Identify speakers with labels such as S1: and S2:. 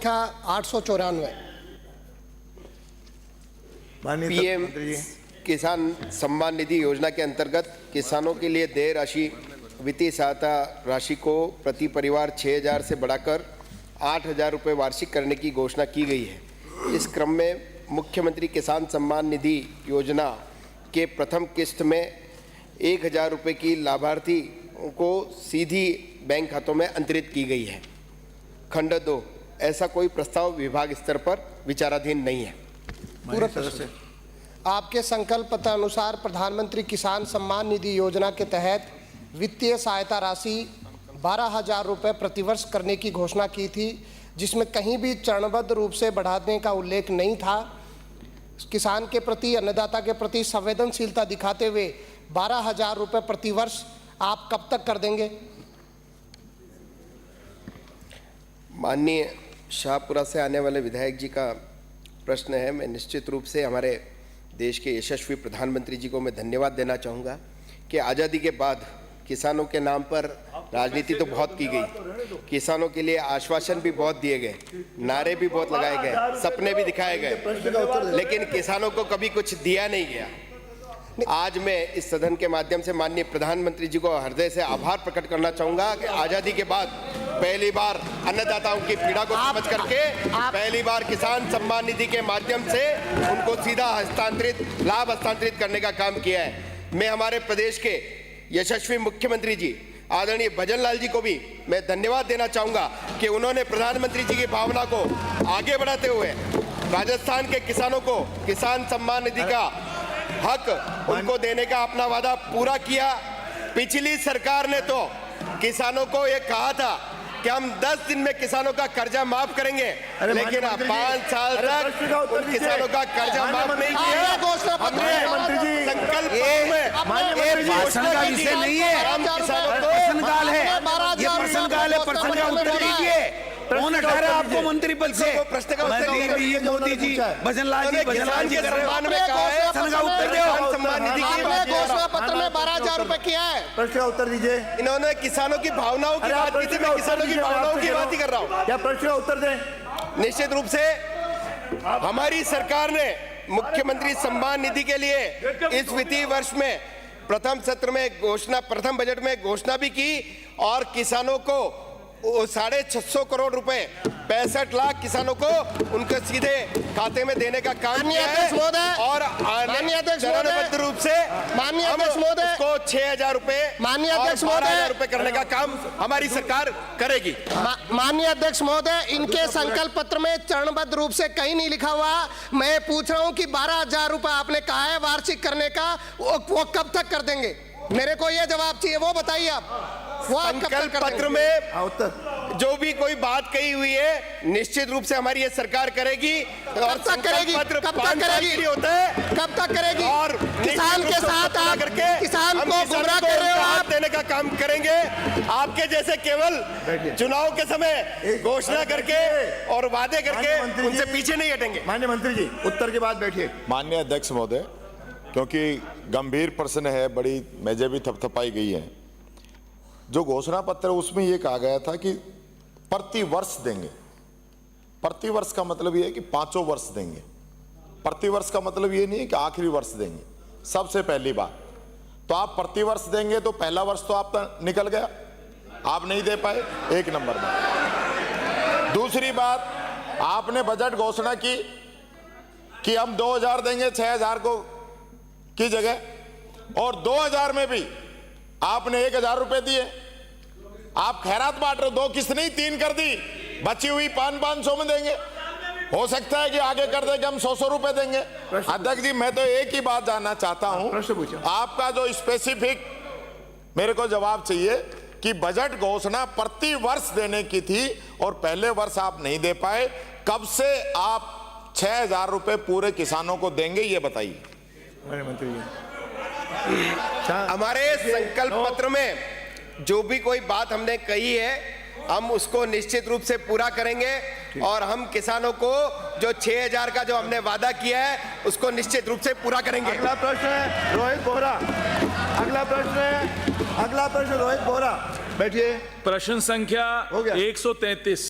S1: 894
S2: PM किसान सम्मान निधि योजना के अंतर्गत किसानों के लिए देय राशि वित्तीय सहायता राशि को प्रति परिवार 6,000 से बढ़ाकर 8,000 रुपये वार्षिक करने की घोषणा की गई है। इस क्रम में मुख्यमंत्री किसान सम्मान निधि योजना के प्रथम किस्त में 1,000 रुपये की लाभार्थी को सीधी बैंक खातों में अंतरित की गई है। खंड 2, ऐसा कोई प्रस्ताव विभाग स्तर पर विचाराधीन नहीं है।
S1: पूरा प्रश्न आपके संकल्प पत्र अनुसार प्रधानमंत्री किसान सम्मान निधि योजना के तहत वित्तीय सहायता राशि 12,000 रुपये प्रतिवर्ष करने की घोषणा की थी, जिसमें कहीं भी चरणबद्ध रूप से बढ़ाने का उल्लेख नहीं था। किसान के प्रति, अन्नदाता के प्रति संवेदनशीलता दिखाते हुए 12,000 रुपये प्रतिवर्ष आप कब तक कर देंगे?
S2: माननीय शाहपुरा से आने वाले विधायक जी का प्रश्न है। मैं निश्चित रूप से हमारे देश के यशस्वी प्रधानमंत्री जी को मैं धन्यवाद देना चाहूँगा कि आज़ादी के बाद किसानों के नाम पर राजनीति तो बहुत की गई, किसानों के लिए आश्वासन भी बहुत दिए गए, नारे भी बहुत लगाए गए, सपने भी दिखाए गए, लेकिन किसानों को कभी कुछ दिया नहीं गया। आज मैं इस सदन के माध्यम से माननीय प्रधानमंत्री जी को हृदय से आभार प्रकट करना चाहूँगा कि आज़ादी के बाद पहली बार अन्नदाताओं की पीड़ा को समझ करके पहली बार किसान सम्मान निधि के माध्यम से उनको सीधा लाभ हस्तांतरित करने का काम किया है। मैं हमारे प्रदेश के यशस्वी मुख्यमंत्री जी आदरणीय भजन लाल जी को भी मैं धन्यवाद देना चाहूँगा कि उन्होंने प्रधानमंत्री जी की भावना को आगे बढ़ाते हुए राजस्थान के किसानों को किसान सम्मान निधि का हक उनको देने का अपना वादा पूरा किया। पिछली सरकार ने तो किसानों को ये कहा था कि हम 10 दिन में किसानों का कर्जा माफ करेंगे, लेकिन 5 साल तक उन किसानों का कर्जा माफ नहीं किया। संकल्प
S3: भाषण का विषय नहीं है, प्रश्नकाल है, ये प्रश्नकाल है। प्रश्न का उत्तर दीजिए। कौन हटा रहा आपको मंत्री पद से?
S2: प्रश्न का उत्तर
S3: दीजिए। मोदी जी, भजन लाल जी का
S2: सम्मान में कहा है,
S3: प्रश्न का उत्तर दो।
S2: सम्मान निधि की
S1: घोषणा पत्र में 12,000 रुपये किया है।
S4: प्रश्न का उत्तर दीजिए।
S2: इन्होंने किसानों की भावनाओं की बात की थी, मैं किसानों की भावनाओं की बात ही कर रहा हूँ।
S4: क्या प्रश्न का उत्तर दें?
S2: निश्चित रूप से हमारी सरकार ने मुख्यमंत्री सम्मान निधि के लिए इस वित्तीय वर्ष में प्रथम सत्र में घोषणा, प्रथम बजट में घोषणा भी की और किसानों को 650 करोड़ रुपए 65 लाख किसानों को उनके सीधे खाते में देने का काम किया है और चरणबद्ध रूप से हम उसको 6,000 रुपए
S1: माननीय अध्यक्ष
S2: 12,000 रुपए करने का काम हमारी सरकार करेगी।
S1: माननीय अध्यक्ष महोदय, इनके संकल्प पत्र में चरणबद्ध रूप से कहीं नहीं लिखा हुआ। मैं पूछ रहा हूं कि 12,000 रुपए आपने कहा है वार्षिक करने का, वो कब तक कर देंगे? मेरे को ये जवाब चाहिए, वो बताइए आप।
S2: संकल्प पत्र में जो भी कोई बात कही हुई है निश्चित रूप से हमारी ये सरकार करेगी। और
S1: कब तक करेगी?
S2: पत्र
S1: कब तक करेगी?
S2: होता है,
S1: कब तक करेगी?
S2: और
S1: किसान के साथ आप किसान को गुमराह कर रहे हो। आप
S2: देने का काम करेंगे। आपके जैसे केवल चुनाव के समय घोषणा करके और वादे करके उनसे पीछे नहीं हटेंगे।
S4: माननीय मंत्री जी, उत्तर के बाद बैठिए।
S5: माननीय अध्यक्ष महोदय, क्योंकि गंभीर प्रश्न है, बड़ी मेजें भी थपथपाई गई है। जो घोषणा पत्र उसमें ये कहा गया था कि प्रति वर्ष देंगे। प्रति वर्ष का मतलब ये है कि 5 वर्ष देंगे। प्रति वर्ष का मतलब ये नहीं है कि आखिरी वर्ष देंगे। सबसे पहली बात तो आप प्रति वर्ष देंगे तो पहला वर्ष तो आपका निकल गया, आप नहीं दे पाए, एक नंबर में। दूसरी बात, आपने बजट घोषणा की कि हम 2,000 देंगे 6,000 को की जगह, और 2,000 में भी आपने 1,000 रुपए दिए। आप खैरात बांट रहे हो, 2 किस्त नहीं 3 कर दी, बची हुई 500 में देंगे। हो सकता है कि आगे कर देंगे हम 100 रुपए देंगे। अध्यक्ष जी, मैं तो एक ही बात जानना चाहता हूं, आपका जो स्पेसिफिक मेरे को जवाब चाहिए कि बजट घोषणा प्रति वर्ष देने की थी और पहले वर्ष आप नहीं दे पाए, कब से आप 6,000 रुपए पूरे किसानों को देंगे, ये बताइए।
S4: मंत्री जी,
S2: हमारे संकल्प पत्र में जो भी कोई बात हमने कही है हम उसको निश्चित रूप से पूरा करेंगे और हम किसानों को जो 6,000 का जो हमने वादा किया है उसको निश्चित रूप से पूरा करेंगे।
S4: अगला प्रश्न है रोहित बोहरा। अगला प्रश्न रोहित बोहरा, बैठिए।
S6: प्रश्न संख्या 133।